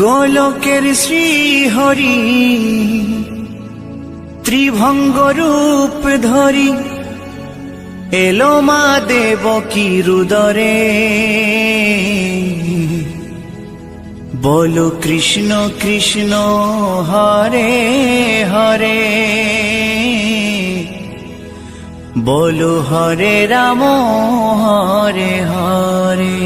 গোলকের শ্রীহরি ত্রিভঙ্গ রূপ ধরি এলো মা দেবকী রুদরে। বলো কৃষ্ণ কৃষ্ণ হরে হরে, বলো হরে রাম হরে হরে।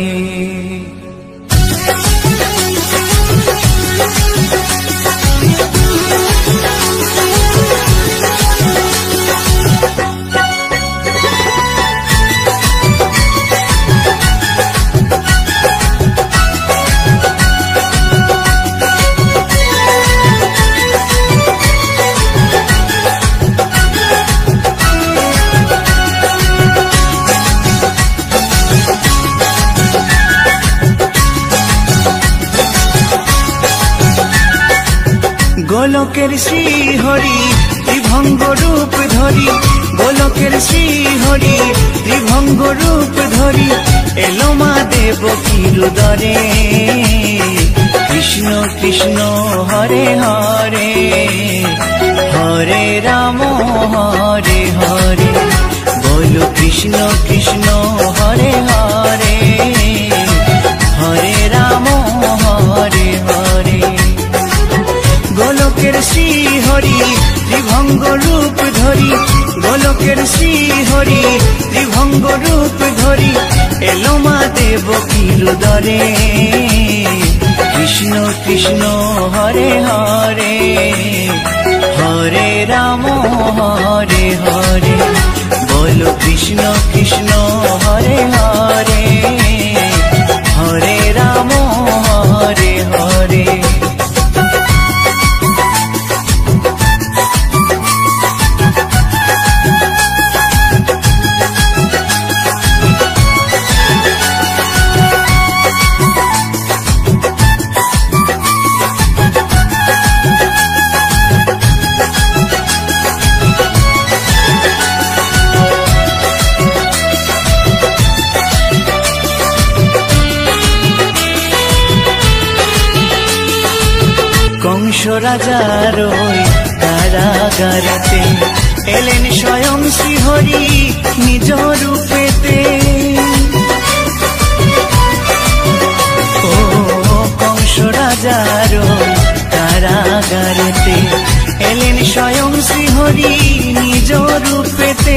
গোলকের শ্রীহরি ত্রিভঙ্গ রূপ ধরি, গোলকের শ্রীহরি ত্রিভঙ্গ রূপ ধরি এলো মা দেবকী রুদরে। কৃষ্ণ কৃষ্ণ হরে হরে, হরে রাম হরে হরে, বলো কৃষ্ণ কৃষ্ণ হরে হরে, হরে রাম হরে হরে। গোলকের শ্রীহরি ত্রিভঙ্গ রূপ ধরি, গোলকের শ্রীহরি ত্রিভঙ্গ রূপ ধরি এলো মা দেবকী রুদরে। কৃষ্ণ কৃষ্ণ হরে হরে, হরে রাম হরে হরে, বলো কৃষ্ণ কৃষ্ণ হরে হরে, হরে রাম হরে হরে। কংস রাজার ওই কারাগারেতে এলেন স্বয়ং শ্রীহরি নিজ রূপেতে। ও কংস রাজার ওই কারাগারেতে এলেন স্বয়ং শ্রীহরি নিজ রূপেতে।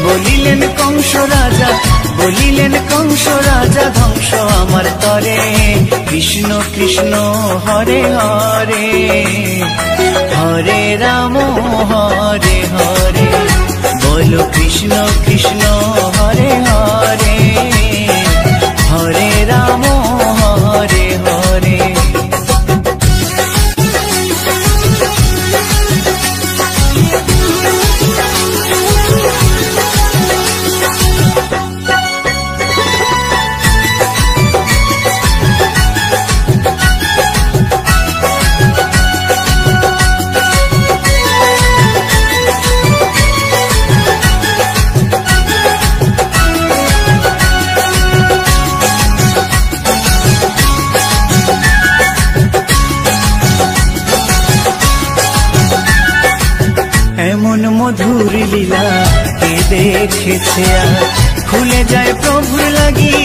বলিলেন কংস রাজা, বলিলেন কংস রাজা, ধ্বংস আমার তরে। কৃষ্ণ কৃষ্ণ হরে হরে, হরে রাম হরে হরে, বলো কৃষ্ণ কৃষ্ণ হরে হরে, হরে রাম হরে হরে। এমন মধুর লীলা কে দেখেছে আর, খুলে যায় প্রভুর লাগি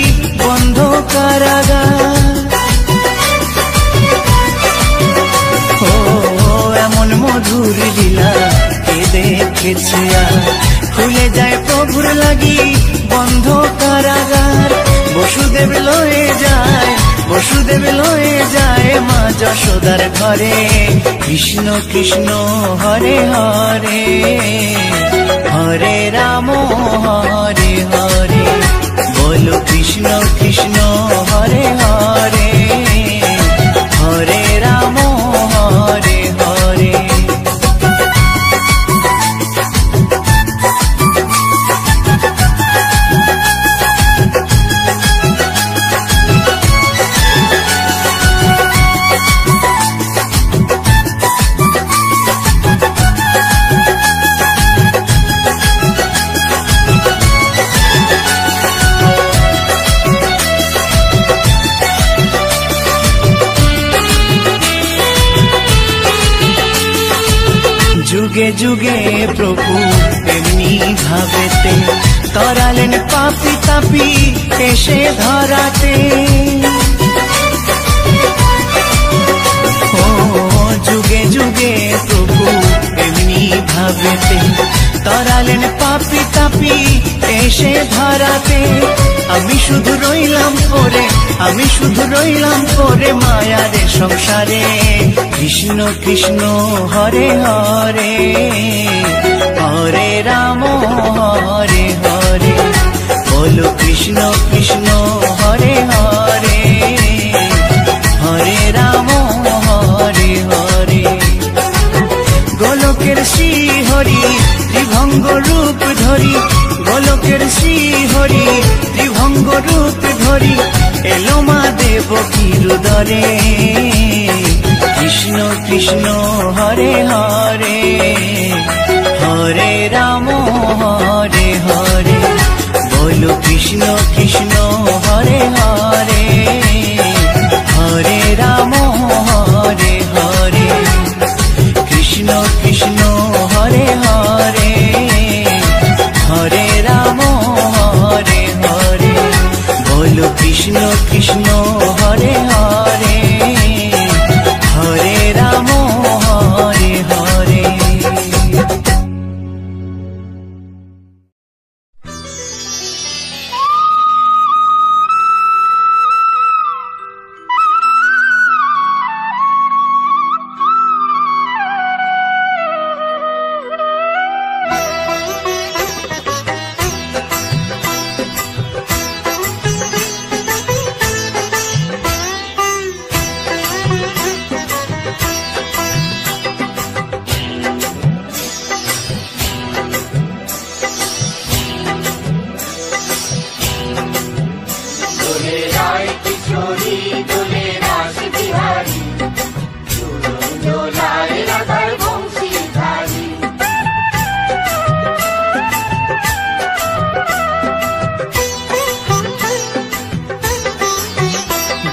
বন্ধ কারাগার। ও এমন মধুর লীলা কে দেখেছে আর, খুলে যায় প্রভুর লাগি বন্ধ কারাগার। বসুদেব লয়ে যায়, বসুদেব লয়ে যায় মা যশোদার ঘরে। কৃষ্ণ কৃষ্ণ হরে হরে, হরে রাম হরে হরে, বলো কৃষ্ণ কৃষ্ণ হরে হরে, হরে রাম হরে হরে। যুগে যুগে প্রভু এমনি ভাবেতে তরালেন পাপি তাপি এসে ধরাতে। ও যুগে যুগে প্রভু এমনি ভাবেতে তরালেন পাপি তাপি এসে ধরাতে। আমি শুধু রইলাম পরে, আমি শুধু রইলাম পরে মায়ারে সংসারে। কৃষ্ণ কৃষ্ণ হরে হরে, হরে রাম হরে হরে। বলো কৃষ্ণ কৃষ্ণ হরে হরে, হরে রাম হরে হরে। গোলকের শ্রী হরি ত্রিভঙ্গ রূপ ধরি, গোলকের শ্রী হরি ত্রিভঙ্গ রূপ ধরি এলো মা দেবকীর উদরে। কৃষ্ণ কৃষ্ণ হরে হরে, হরে রাম হরে হরে। বলো কৃষ্ণ কৃষ্ণ হরে হরে, হরে রাম হরে হরে। কৃষ্ণ কৃষ্ণ হরে হরে, হরে রাম হরে হরে। বলো কৃষ্ণ কৃষ্ণ হরে হরে, হরে রাম হরে হরে।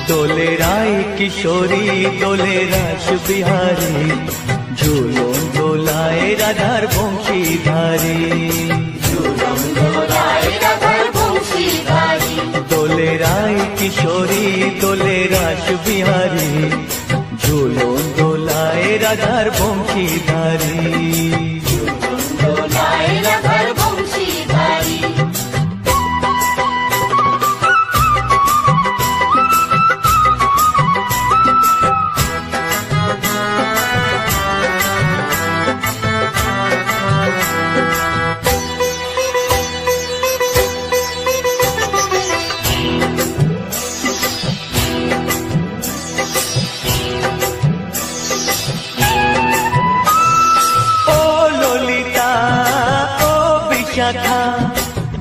দোলে রায় কিশোরী দোলে রাস বিহারী, ঝুলন দোলায় রাধার বংশীধারী। দোলে রায় কিশোরী দোলে রাস বিহারী, ঝুলন দোলায় রাধার বংশীধারী।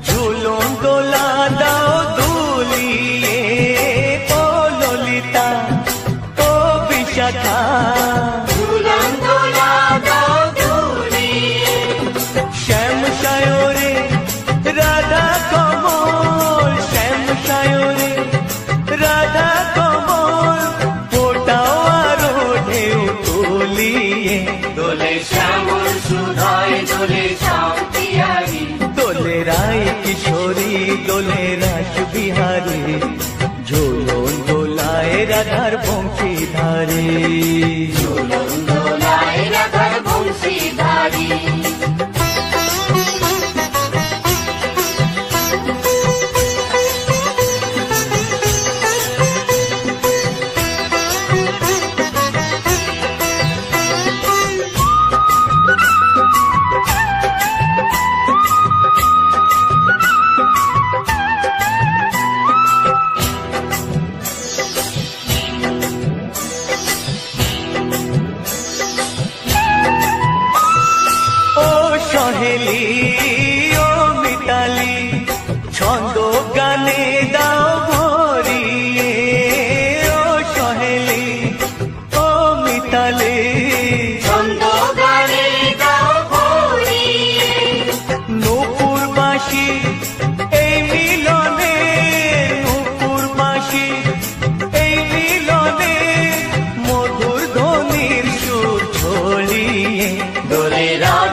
ঝুলন দোলা দাও দুলিয়ে, ও ললিতা ও বিশাখা। ঝুলন দোলা দাও দুলিয়ে, শ্যাম সায়রে রাধা কমল, শ্যাম সায়রে রাধা কমল। ফোটাও আরো ঢেউ তুলিয়ে, দোলে শ্যামল সুধায় দোলে শান্তিয়ারি। দোলে রায় কিশোরী দোলে রাস বিহারী, ঝুলন দোলায় রাধার বংশীধারী। ঝুলন দোলায় রাধার বংশীধারী। সহেলি ও মিতালি, ছন্দ গানে দাও ভরিয়ে। ও সহেলি ও মিতালি, ছন্দ গানে দাও ভরিয়ে। নূপুর বাঁশি এই মিলনে, নূপুর বাঁশি এই মিলনে, মধুর ধ্বনির সুর ছড়িয়ে। দোলে রাধা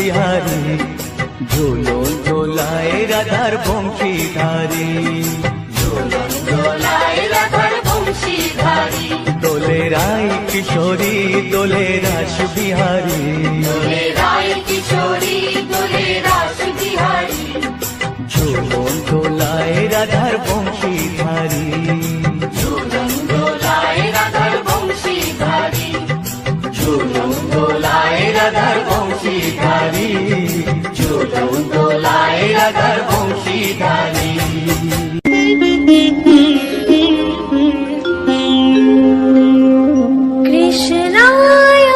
বিহারী ঝুলন দোলায় রাধার বংশীধারী ঝুলন দোলায় রাধার বংশীধারী দোলে রায় কিশোরী দোলে রাস বিহারী দোলে রায় কিশোরী দোলে রাস বিহারী ঝুলন দোলায় রাধার বংশীধারী ঝুলন দোলায় রাধার বংশীধারী ঝুলন দোলায় রাধার বংশীধারী ঝুলন দোলায় রাধার বংশীধারী কৃষ্ণায়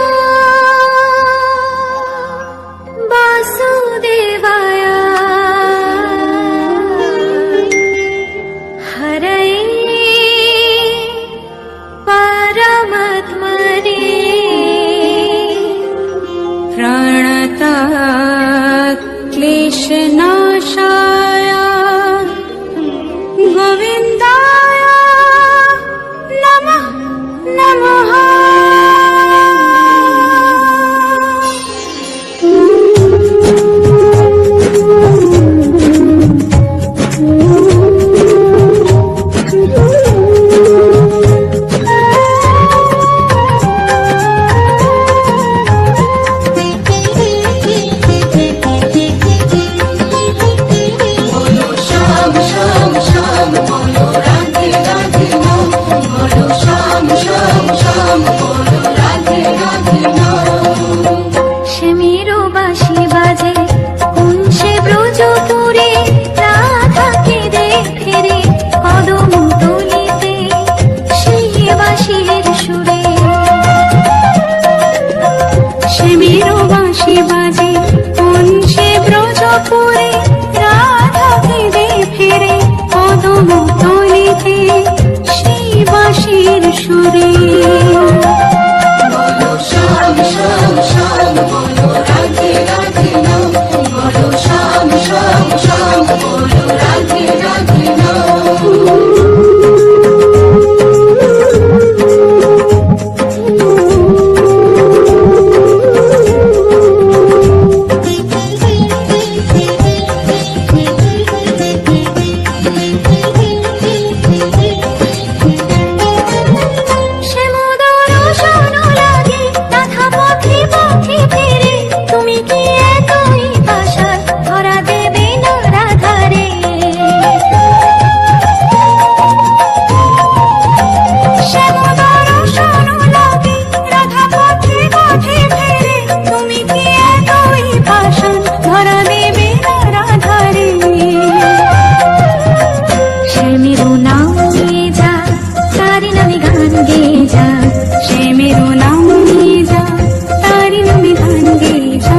বাসুদেবায় হরয়ে পরমাত্মনে প্রণতাৎ ক্লেশনাশায় গোবিন্দায় নমঃ নমঃ। बोलो श्याम श्याम श्याम बोलो राधे राधे नाम बोलो श्याम श्याम श्याम बोलो राधे राधे नाम শ্যামেরও বাঁশি বাজে কোন সে ব্রজপুরে রাধাকে দেখে রে কদম তলিতে সেই বাঁশির সুরে শ্যামেরও বাঁশি বাজে কোন সে ব্রজপুরে রাধাকে দেখে রে কদম তলিতে সেই বাঁশির সুরে बोलो श्याम श्याम श्याम बोलो राधे राधे नाम बोलो श्याम श्याम श्याम बोलो राधे राधे नाम শ্যামোদর শোনো লাগে রাধা পথে পথে ফেরে তুমি কি এতই পাশার ধরা দেবে না রাধারে শ্যামোদর শোনো লাগে রাধা পথে পথে ফেরে তুমি কি এতই পাশার ধরা দেবে না রাধারে শ্যামেরও নাম নিয়ে যা তারি নামে গান গেয়ে যা শ্যামেরও নাম নিয়ে যা তারি নামে গান গেয়ে যা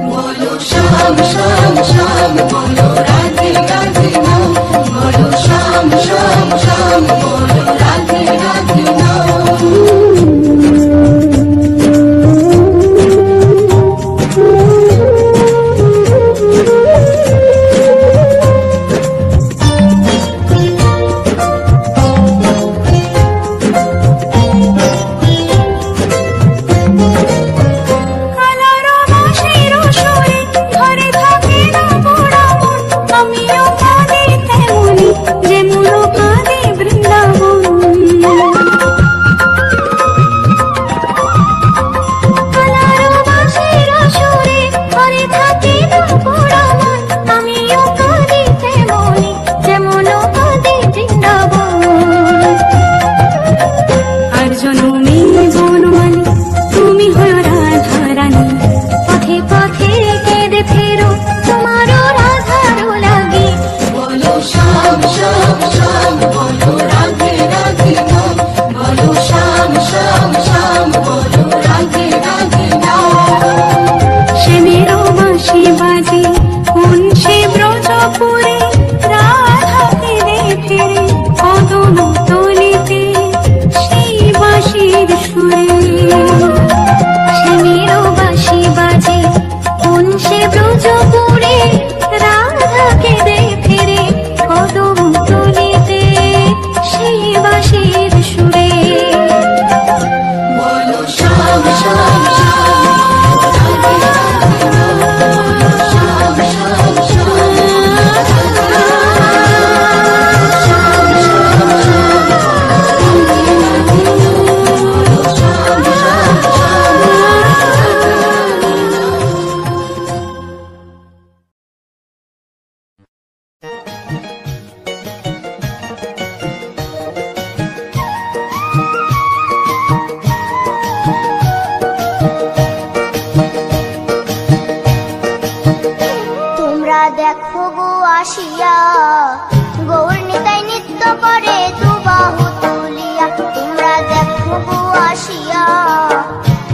बोलो श्याम श्याम श्याम बोलो राधे राधे नाम बोलो श्याम श्याम श्याम बोलो राधे राधे नाम কালার বাঁশির সুরে ধরে থাকে না পোড়া মন আমিও কাঁদি তেমনি যেমন কাঁদে বৃন্দাবন কালার বাঁশির সুরে ধরে থাকে না পোড়া মন আমিও কাঁদি তেমনি যেমন কাঁদে বৃন্দাবন আর জনমে বনমালী তুমি হলো রাধা রানী পথে পথে কেঁদে ফেরো তোমারও রাধারও লাগে बोलो श्याम श्याम श्याम बोलो राधे राधे नाम बोलो श्याम श्याम श्याम बोलो राधे राधे नाम শ্যামেরও বাঁশি বাজে কোন সে ব্রজপুরে রাধাকে দেখে রে কদম তলিতে সেই বাঁশির সুরে শ্যামেরও বাঁশি বাজে কোন সে ব্রজপুরে রাধাকে দেখে রে কদম তলিতে সেই বাঁশির সুরে बोलो श्याम श्याम श्याम राधे গো আসিয়া, গৌর নিতাই নৃত্য করে দুবাহু তুলিয়া। তোমরা দেখো গো আসিয়া,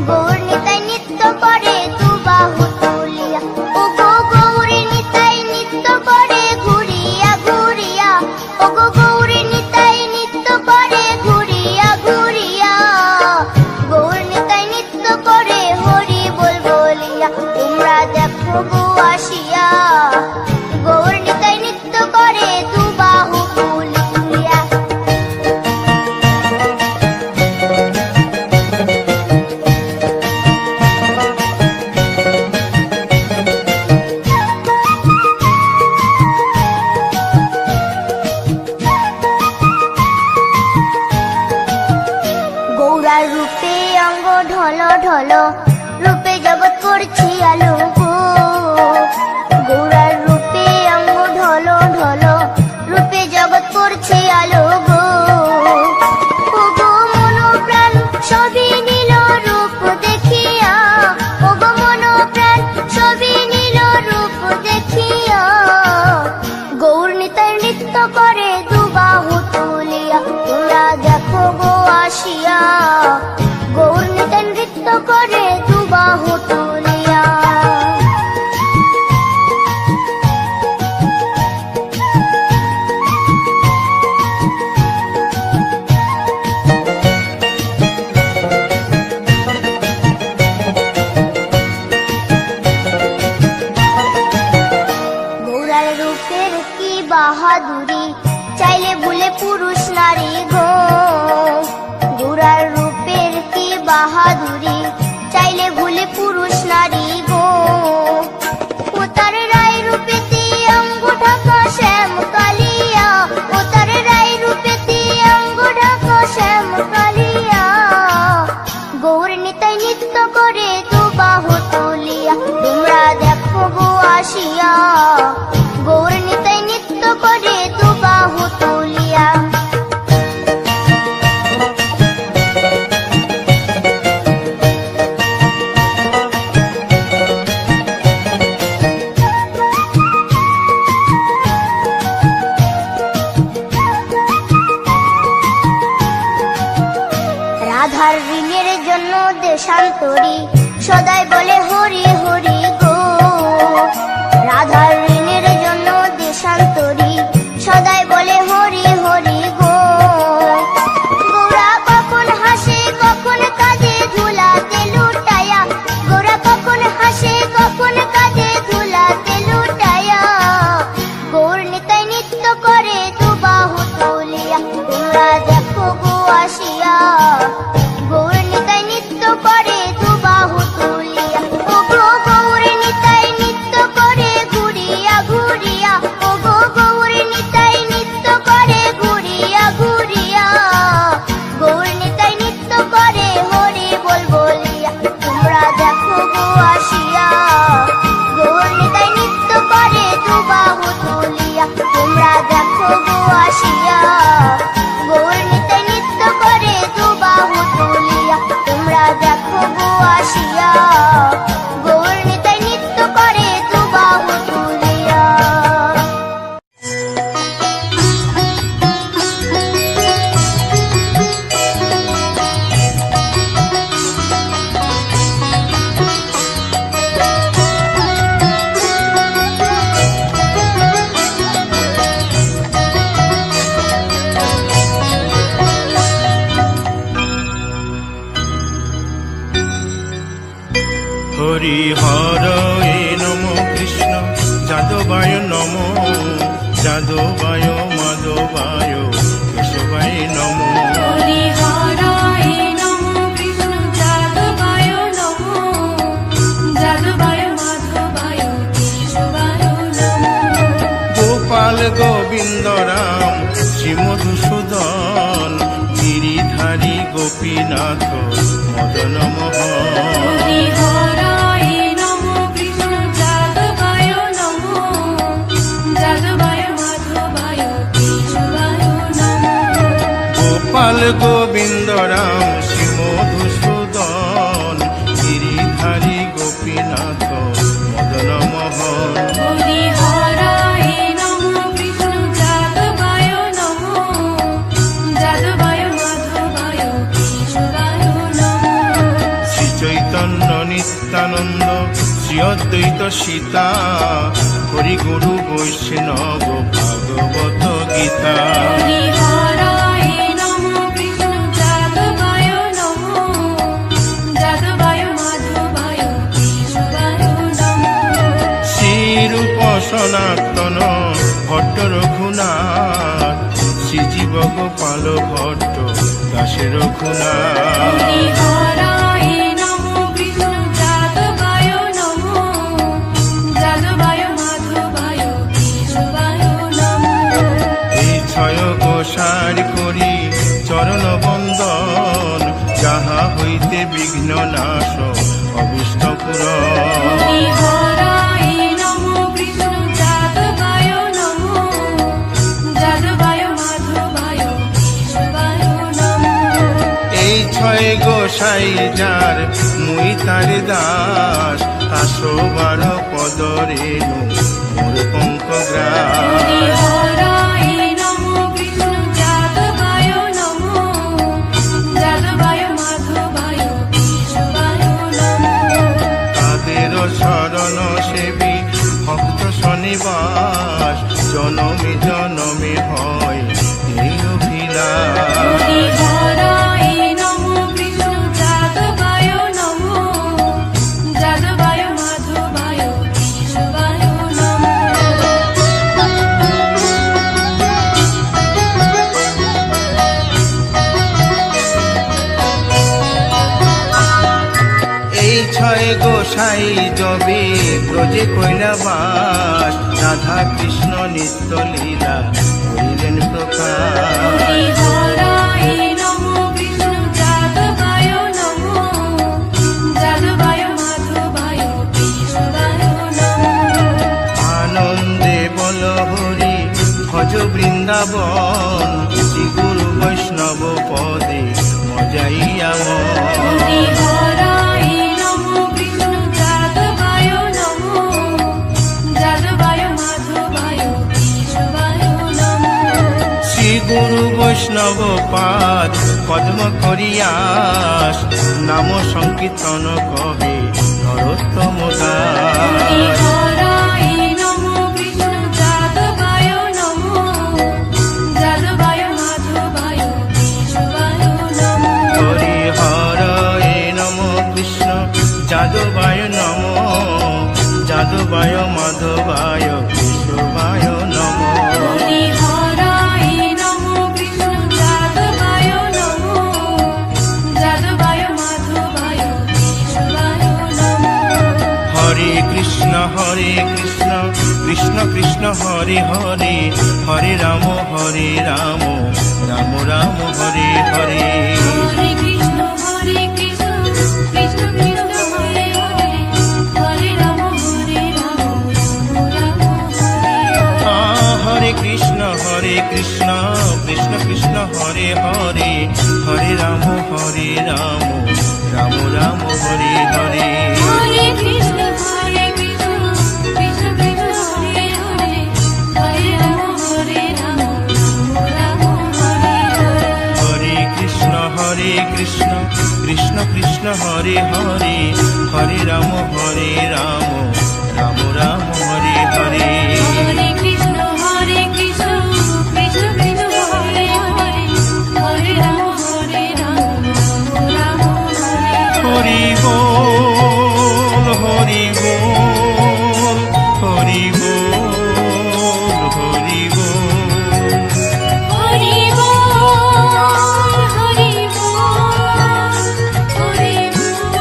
গৌর নিতাই নৃত্য করে দুবাহু তুলিয়া। ও গো গৌরী নিতাই নৃত্য করে ঘুরিয়া ঘুরিয়া, ও গো গৌরী নিতাই নৃত্য করে ঘুরিয়া ঘুরিয়া। গৌর নিতাই নৃত্য করে হরি বল বলিয়া। তোমরা দেখো গো আসিয়া, গৌর নিতাই নৃত্য করে দুবাহু তুলিয়া। গৌরার রূপে অঙ্গ ঢল ঢল, রূপে জগৎ করছি আলো গো। গৌরার রূপে অঙ্গ ঢল ঢল, রূপে জগৎ করছি আলো গো। ও গো মন প্রাণ সবই নীল রূপ দেখিয়া, ও গো মন প্রাণ সবই নীল রূপ দেখিয়া। গৌর নিতাই নৃত্য করে দুবাহু তুলিয়া। তোমরা দেখো গো আসিয়া, গৌর নিতাই নৃত্য করে দুবাহু তুলিয়া। গৌরার রূপের কি বাহাদুরি, চাইলে ভুলে পুরুষ নারী গো। গৌরার রূপের কি বাহাদুরি, চাইলে ভুলে পুরুষ নারী গো। ও তার রায় রূপেতে অঙ্গ ঢাকা শ্যাম কালিয়া, ও তার রায় রূপেতে অঙ্গ ঢাকা শ্যাম কালিয়া। গৌর নিতাই নৃত্য করে দুবাহু তুলিয়া। তোমরা দেখো গো আসিয়া, গৌর নিতাই নৃত্য করে দুবাহু তুলিয়া। রাধার ঋণের জন্য দেশান্তরী, সদাই বলে হরি হরি গো। রাধার ঋণের জন্য দেশান্তরী, সদাই বলে হরি হরি গো। গৌরা কখন হাসে কখন কাঁদে ধুলাতে লুটায়া, গৌরা কখন হাসে কখন কাঁদে ধুলাতে লুটায়া। গৌর নিতাই নৃত্য করে দুবাহু তুলিয়া। তোমরা দেখো গো আসিয়া, গৌর নিতাই নৃত্য করে দুবাহু তুলিয়া। ও গো গৌর নিতাই নৃত্য করে ঘুরিয়া ঘুরিয়া, ও গো গৌর নিতাই নৃত্য করে ঘুরিয়া ঘুরিয়া। গৌর নিতাই নৃত্য করে হরি বল বলিয়া। তোমরা দেখো গো আসিয়া, গৌর নিতাই নৃত্য করে দুবাহু তুলিয়া। তোমরা দেখো গো আসিয়া, গৌর নিতাই নৃত্য করে দুবাহু তুলিয়া। তোমরা দেখো গো আসিয়া, গৌর নিতাই নৃত্য করে দুবাহু তুলিয়া। হরি হর এ নম কৃষ্ণ যাদবায় নম, যাদবায় মাধবায় কেশবায় নম। হরি হরায় নমঃ কৃষ্ণ যাদবায় নমঃ, যাদবায় মাধবায় কেশবায় নমঃ। গোপাল গোবিন্দ রাম শ্রী মধুসূদন, গিরিধারী গোপীনাথ মদন মোহন। হরি হরায় নমঃ কৃষ্ণ যাদবায় নমঃ, যাদবায় মাধবায় কেশবায় নমঃ। গোপাল গোবিন্দ রাম শ্রী মধুসূদন, গিরিধারী গোপীনাথ মদন মোহন। হরি হরায় অদ্বৈত সীতা, হরি গুরু বৈষ্ণব ভাগবত গীতা। হরিহরায় নমো কৃষ্ণ যাদবায় নমো, যাদবায় মাধবায় কেশবায় নমো। শ্রীরূপ সনাতন ভট্ট রঘুনাথ, শ্রীজীব গোপাল ভট্ট দাসে রঘুনাথ। হরিহরায় নমো কৃষ্ণ যাদবায় নমো, যাদবায় মাধবায় কেশবায় নমো। এই ছয় গোসার করি চরণ বন্দন, যাহা হইতে বিঘ্ন নাশ অভিষ্ট পূরণ। হরিহরায় নমো কৃষ্ণ যাদবায় নমো, যাদবায় মাধবায় কেশবায় নমো। এই ছয় গোসাই যার মুই তার দাস, 112 পদরেণু মোর পঙ্কগ্রাস। হরিহরায় নমো কৃষ্ণ যাদবায় নমো, যাদবায় মাধবায় কেশবায় নমো। তাদের শরণ সেবী ভক্ত শনিবাস, জনমে জনমে হয় এই অভিলাষ। হরিহরায় নমো কৃষ্ণ যাদবায় নমো, যাদবায় মাধবায় কেশবায় নমো। এই ছয় গোসাই যবে ব্রজে কৈলাবাস, রাধা কৃষ্ণ নিত্য লীলা করিলেন প্রকাশ। হরিহরায় নমো কৃষ্ণ যাদবায় নমো, যাদবায় মাধবায় কেশবায় নমো। আনন্দে বল হরি ভজ বৃন্দাবন, শ্রী গুরু বৈষ্ণব পদে মজাইয়া মন। হরিহরায় নমো কৃষ্ণ যাদবায় নমো, যাদবায় মাধবায় কেশবায় নমো। শ্রী গুরু বৈষ্ণব পাদ পদ্ম করিয়াস, নাম সংকীর্তন কহে নরোত্তম দাস। হরিহরায় নমো কৃষ্ণ যাদবায় নমো, যাদবায় মাধবায় কেশবায় নমো। হরি হরয়ে নম কৃষ্ণ যাদবায় নম, যাদবায় মাধবায় কেশবায় নম। হরিহরায় নমো কৃষ্ণ যাদবায় নমো, যাদবায় মাধবায় কেশবায় নমো। হরে কৃষ্ণ কৃষ্ণ কৃষ্ণ হরে হরে, হরে রাম রাম রাম হরে হরে। হরে কৃষ্ণ কৃষ্ণ কৃষ্ণ হরে হরে, হরে রাম রাম রাম হরে হরে। হরে কৃষ্ণ কৃষ্ণ কৃষ্ণ হরে হরে, হরে রাম রাম রাম হরে হরে। হরে কৃষ্ণ কৃষ্ণ কৃষ্ণ হরে হরে, হরে রাম রাম হরে হরে। হরে কৃষ্ণ কৃষ্ণ কৃষ্ণ হরে হরে, হরে রাম রাম রাম হরে হরে। হরে কৃষ্ণ কৃষ্ণ কৃষ্ণ হরে হরে, হরে রাম রাম হরে হরে। হরি বল হরি বল হরি বল হরি বল। হরি বল হরি বল হরি বল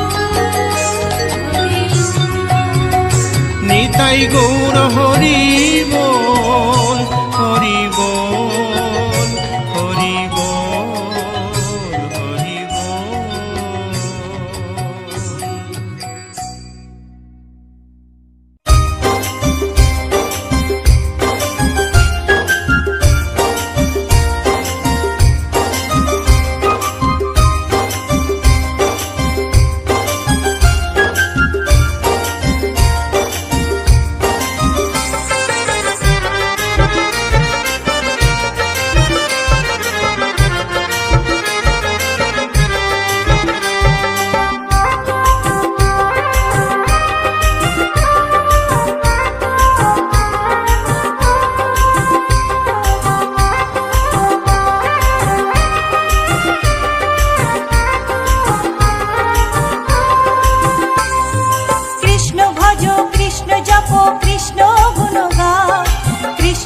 হরি বল। নিতাই গৌর হরি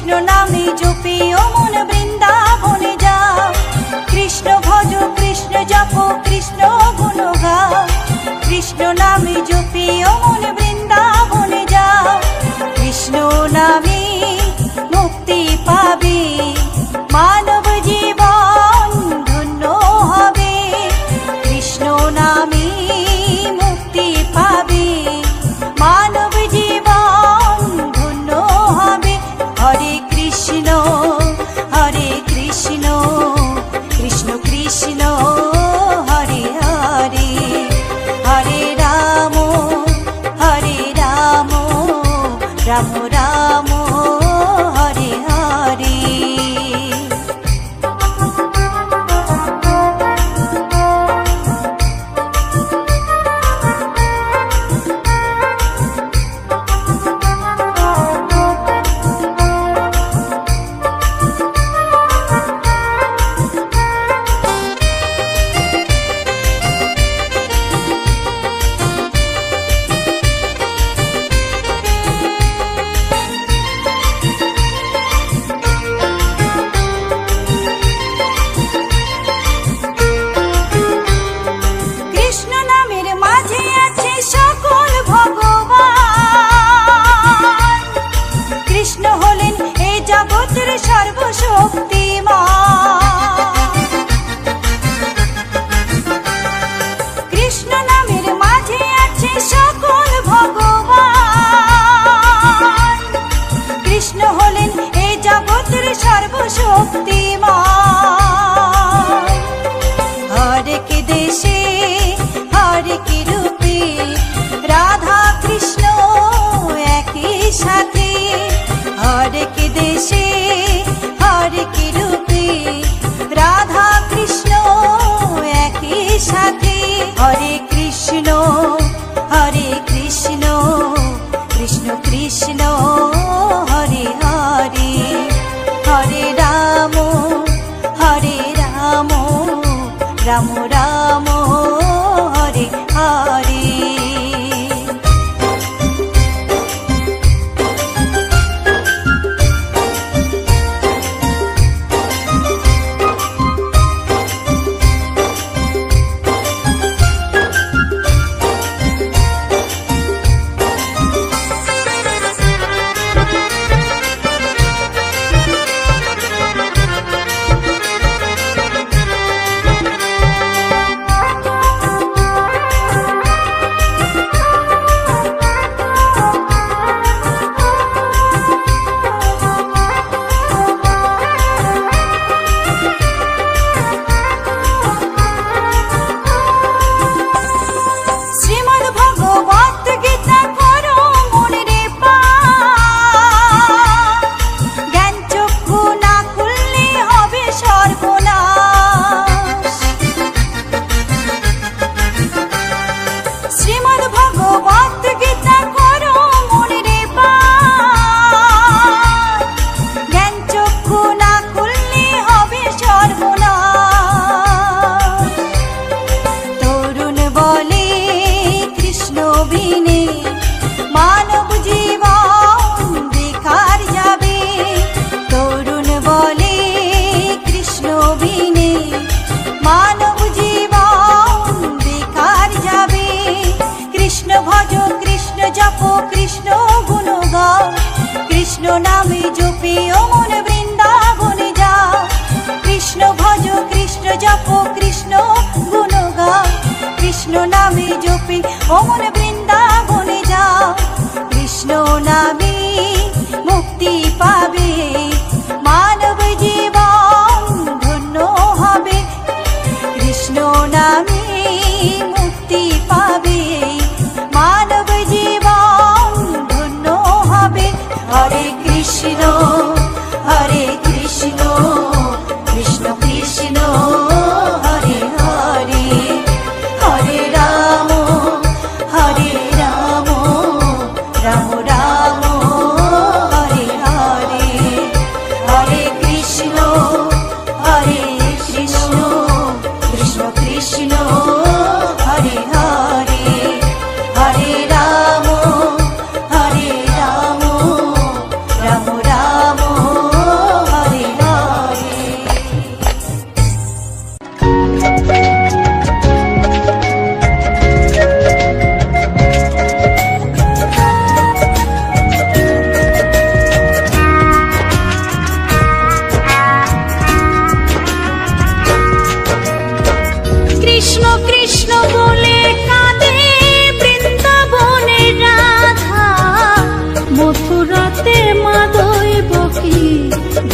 কৃষ্ণ নামে জপে ও মন বৃন্দাবনে যাও, কৃষ্ণ ভজ কৃষ্ণ জপ কৃষ্ণ গুণ গাও, কৃষ্ণ নামে জপে ও মন বৃন্দাবনে যাও, কৃষ্ণ নামে মুক্তি পাবে, মানব জীবন ধন্য হবে, কৃষ্ণ নামে মুক্তি পাবে, মানব জীবন ধন্য হবে। হরে কৃষ্ণ কৃষ্ণ কৃষ্ণ হরে হরে, হরে রাম রাম রাম হরে হরে। কৃষ্ণ কৃষ্ণ হরে হরে, হরে রাম রাম রাম হরে হরে। কৃষ্ণ নামে জপে ও মন বৃন্দাবনে যাও, কৃষ্ণ ভজ কৃষ্ণ জপ কৃষ্ণ গুণ গাও, কৃষ্ণ নামে জপে ও মন বৃন্দাবনে যাও, কৃষ্ণ নামে মুক্তি পাবে, মানব জীবন ধন্য হবে, কৃষ্ণ নামে মুক্তি পাবে, মানব জীবন ধন্য হবে। হরে কৃষ্ণ কৃষ্ণ কৃষ্ণ হরে হরে, হরে রাম রাম রাম হরে হরে, হরে কৃষ্ণ কৃষ্ণ কৃষ্ণ হরে হরে, হরে রাম রাম রাম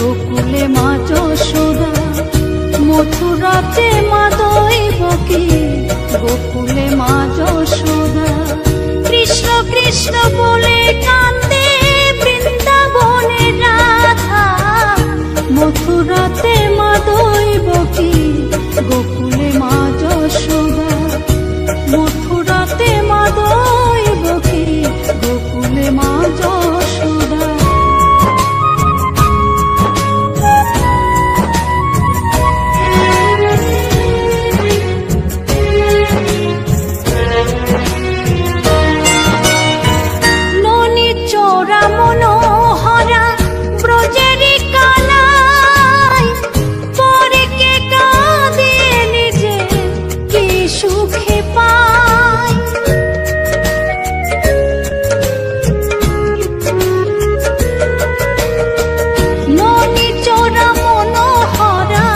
গোকুলে মা যশোদা, মথুরাতে মা দৈবকী, গোকুলে মা যশোদা। কৃষ্ণ কৃষ্ণ বলে কান্দে বৃন্দাবনে রাধা, মথুরাতে মা দৈবকী, গোকুলে মা যশোদা। মথুরাতে মা দৈবকী, গোকুলে মা যশোদা। ননি চোরা মনোহরা ব্রজেরি কানাই, পরে কে কাঁদে নিজে কি সুখে পায়। ননি চোরা মনোহরা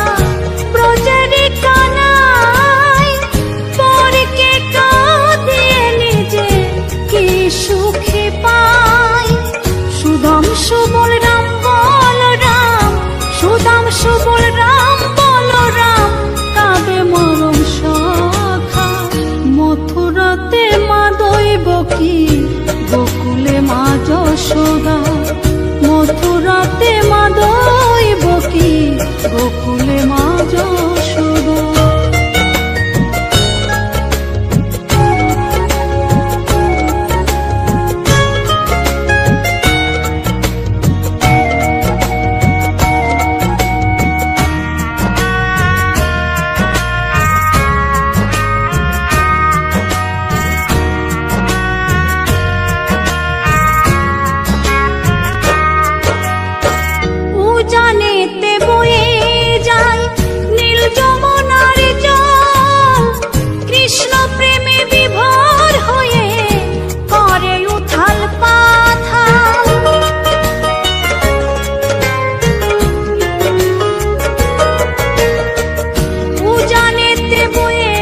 ব্রজেরি কানাই, পরে কে কাঁদে নিজে কি সুখে পায়। সুদাম সুবল রাম বলরাম, সুদাম সুবল রাম বলরাম, কাঁদে মরম সখা। মথুরাতে মা দৈবকী, গোকুলে মা যশোদা। মথুরাতে মা দৈবকী, গোকুলে মা যশোদা। উজানেতে বয়ে যায় নীল যমুনার জল, কৃষ্ণ প্রেমে বিভোর হয়ে করে উথাল পাথাল। উজানেতে বয়ে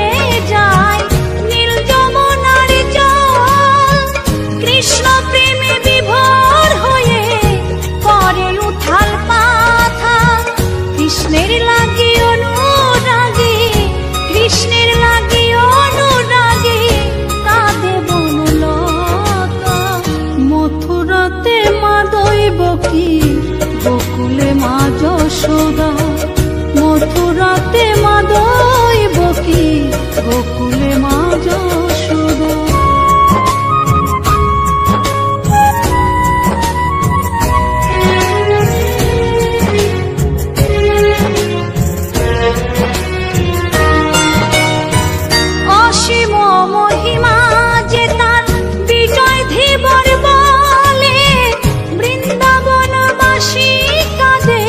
যায় নীল যমুনার জল, কৃষ্ণ প্রেমে বিভোর হয়ে করে উথাল পাথাল। কৃষ্ণের লাগি অনুরাগী, কৃষ্ণের লাগি অনুরাগী, কাঁদে বনলতা। মথুরাতে মা দৈবকী, গোকুলে মা যশোদা। মথুরাতে মা দৈবকী, গোকুলে মা যশোদা। অসীম মহিমা যে তার বিজয় ধীবর বলে, বৃন্দাবনবাসী কাঁদে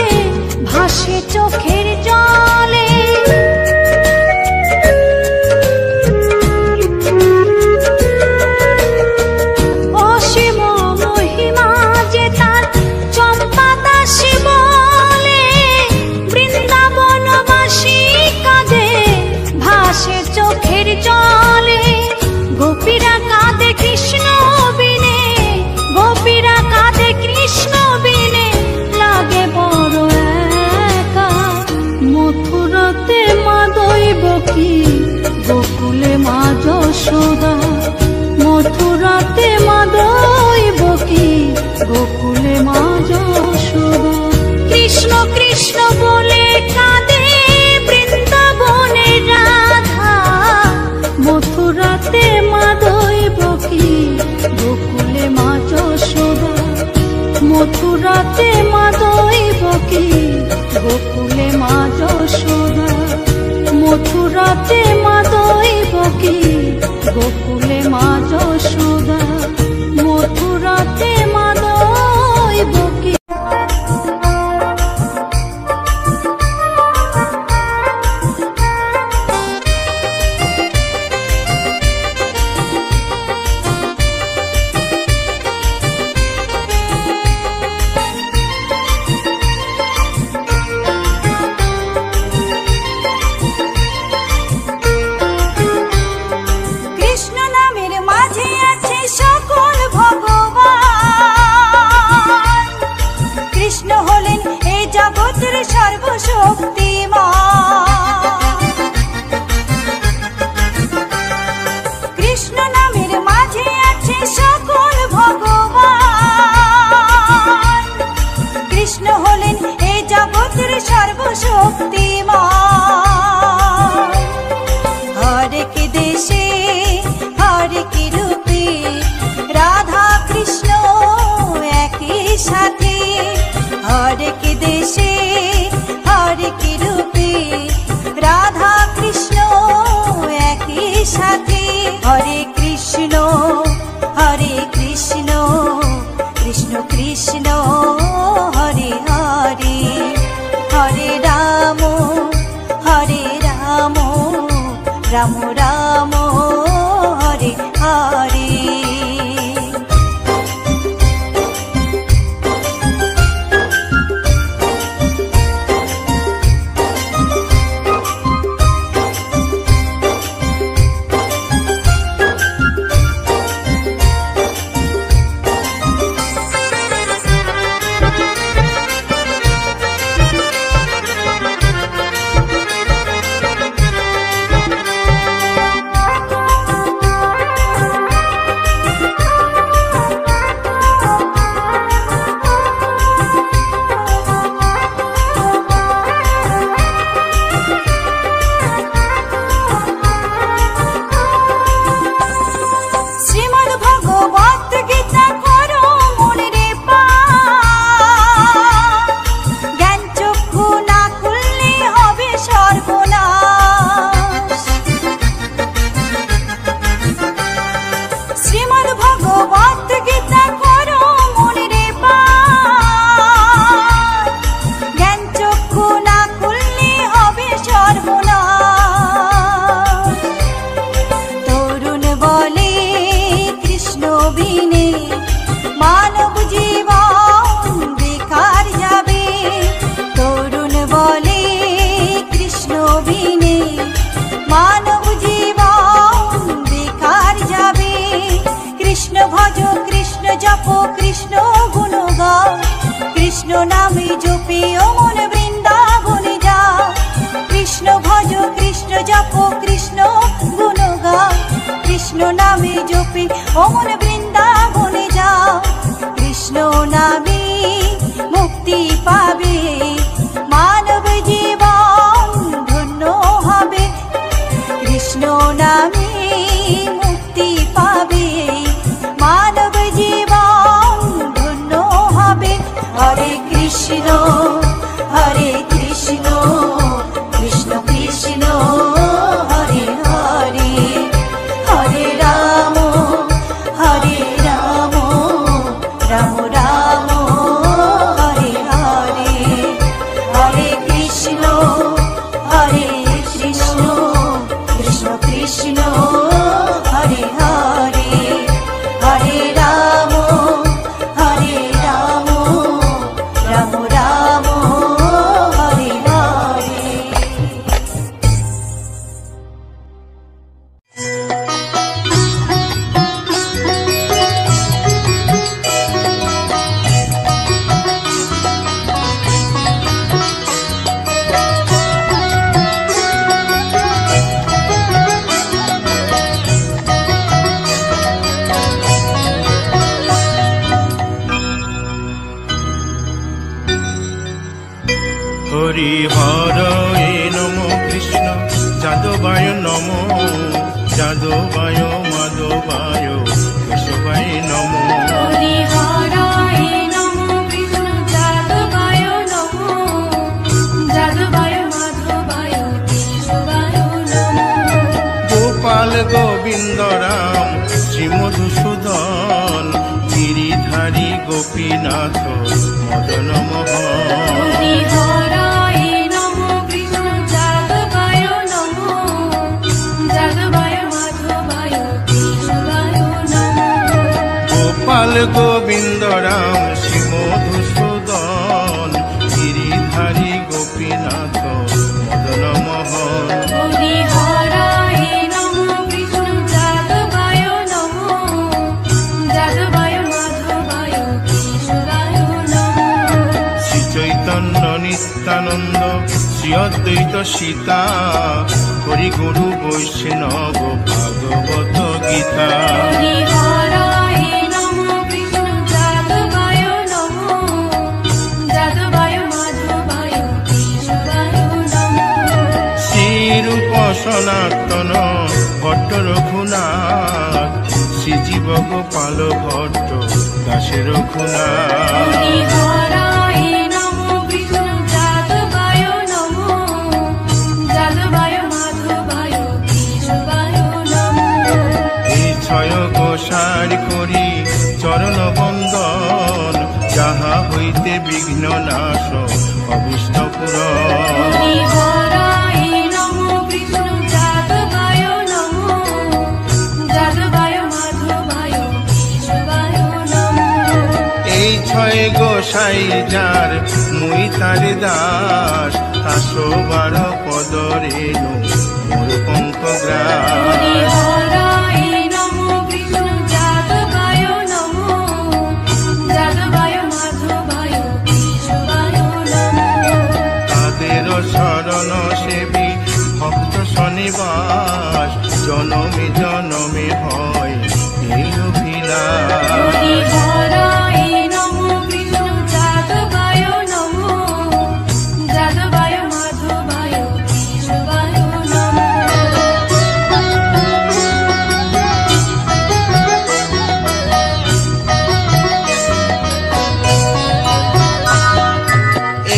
ভাসে চোখের জলে। অসীম মহিমা যে তার চম্পা দাসী বলে, বৃন্দাবনবাসী কাঁদে ভাসে চোখের জলে। গোপীরা কাঁদে কৃষ্ণ বিনে, গোপীরা কাঁদে কৃষ্ণ বিনে, লাগে বড় একা। মথুরাতে মা দৈবকী, গোকুলে মা যশোদা। মথুরাতে মা দৈবকী, গোকুলে মা যশোদা। কৃষ্ণ কৃষ্ণ বলে কাঁদে বৃন্দাবনে রাধা, মথুরাতে মা দৈবকী, গোকুলে মা যশোদা। মথুরাতে মা দৈবকী, গোকুলে মা যশোদা। মথুরাতে মা দৈবকী, গোকুলে মা যশোদা। মথুরাতে মা দৈবকী। জগতের সর্বশক্তিমান। কৃষ্ণ নামের মাঝে আছে সকল ভগবান। কৃষ্ণ হলেন এই জগতের সর্বশক্তিমান। হরেক দেশে হরেক রূপে রাধা কৃষ্ণ একই সাথে। হরেক দেশে হরেক রূপে রাধা কৃষ্ণ একই সাথে। হরে কৃষ্ণ কৃষ্ণ কৃষ্ণ হরে হরে। হরে রাম রাম রাম হরে হরে। কৃষ্ণ গুণ গাও। কৃষ্ণ নামে জপে ও মন বৃন্দাবনে যাও। কৃষ্ণ ভজ কৃষ্ণ জপ কৃষ্ণ গুণ গাও। কৃষ্ণ নামে জপে ও মন বৃন্দাবনে যাও। কৃষ্ণ নামে মুক্তি পাবে মানব জীবন ধন্য হবে। কৃষ্ণ নামে মুক্তি পাবে মানব জীবন ধন্য হবে। হরে কৃষ্ণ কৃষ্ণ কৃষ্ণ হরে হরে। হরে রাম রাম রাম হরে হরে। হরে কৃষ্ণ কৃষ্ণ কৃষ্ণ হরে হরে। হরে রাম রাম রাম হরে হরে। হরি হরে নম কৃষ্ণ যাদবায় নম যাদবায় মাধবায় কেশবায় নম। হরি হরায় নমঃ কৃষ্ণ যাদবায় নমঃ যাদবায় মাধবায় কেশবায় নমঃ। গোপাল গোবিন্দ রাম শ্রী মধুসূদন গিরিধারী গোপীনাথ মদন মোহন। হরি হরায় নমঃ কৃষ্ণ যাদবায় নমঃ যাদবায় মাধবায় কেশবায় নমঃ। গোপাল গোবিন্দ রাম শ্রী মধুসূদন গিরিধারী গোপীনাথ মদন মোহন। হরি হরায় নমঃ কৃষ্ণ যাদবায় নমঃ যাদবায় মাধবায় কেশবায় নমঃ। পরমানন্দ নিত্যানন্দ শ্রী অদ্বৈত সীতা হরি গুরু বৈষ্ণব ভাগবত গীতা। শ্রীরূপ সনাতন ভট্ট রঘুনাথ শ্রীজীব গোপাল ভট্ট দাসে রঘুনাথ। এই ছয় গোসার করি চরণ বন্দন যাহা হইতে বিঘ্ন নাশ অভিষ্ট পুরন। এই ছয় গোসাই যার মুই তারে দাস 112 পদরে মোর পঙ্ক গ্রাস। তাদের শরণ সেবী ভক্ত শনিবাস জনমে জনমে হয় এই অভিলাষ।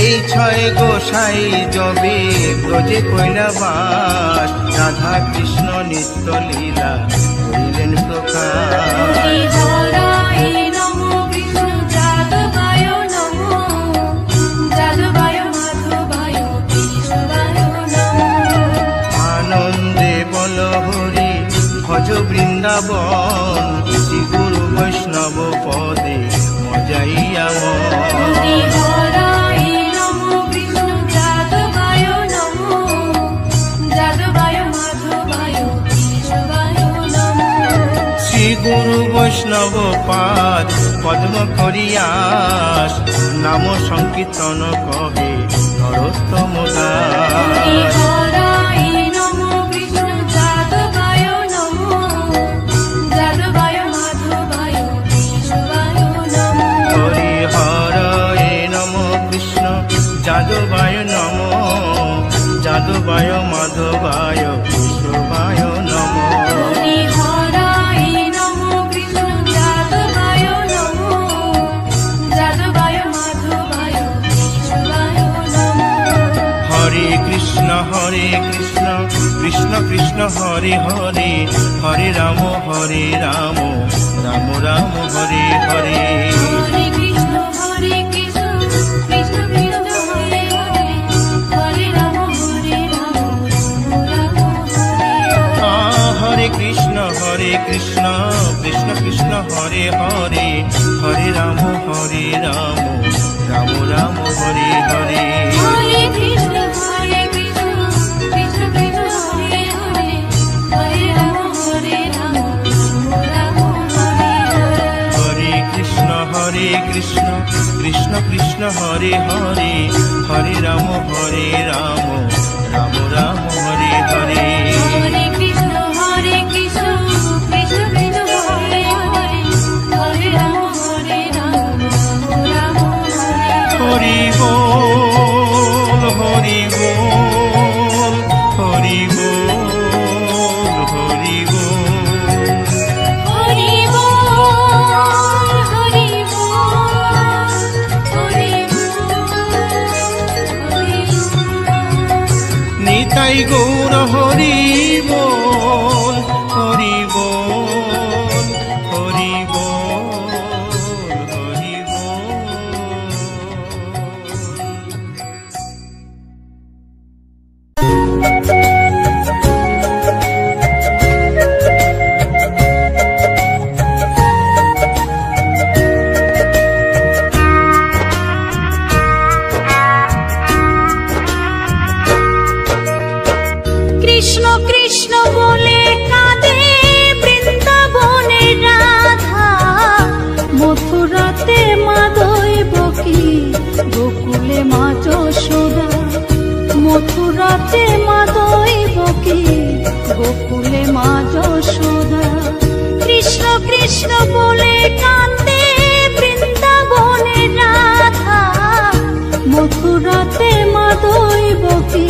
এই ছয় গোসাই যবে ব্রজে কৈলাবাস রাধা কৃষ্ণ নিত্য লীলা করিলেন প্রকাশ। আনন্দে বল হরি ভজ বৃন্দাবন শ্রী গুরু বৈষ্ণব পদে মজাইয়া মন। শ্রী গুরু বৈষ্ণব পাদ পদ্ম করিয়াস নাম সংকীর্তন কহে নরোত্তম দাস। হরি হরয়ে নম কৃষ্ণ যাদবায় নম যাদবায় মাধবায় কেশবায় নম। হরে কৃষ্ণ কৃষ্ণ কৃষ্ণ হরে হরে হরে রাম রাম রাম হরে হরে। হরে কৃষ্ণ কৃষ্ণ কৃষ্ণ হরে হরে হরে রাম রাম হরে কৃষ্ণ কৃষ্ণ কৃষ্ণ হরে হরে হরে রাম রাম রাম হরে হরে। হরে কৃষ্ণ কৃষ্ণ কৃষ্ণ হরে হরে হরে রাম রাম হরে হরে। হরে কৃষ্ণ কৃষ্ণ কৃষ্ণ হরে হরে হরে রাম রাম রাম হরে হরে। হরে কৃষ্ণ কৃষ্ণ কৃষ্ণ হরে হরে হরে রাম রাম হরে। হরি বল হরি বল হরি বল হরি বল। হরি বল হরি বল হরি বল। নিতাই গৌর হরি বল হরি বল হরি বল হরি কৃষ্ণ কৃষ্ণ বলে মা যশোদা, মথুরাতে মা দৈবকী, গোকুলে মা যশোদা। কৃষ্ণ কৃষ্ণ বলে কান্দে বৃন্দাবনে রাধা, মথুরাতে মা দৈবকী,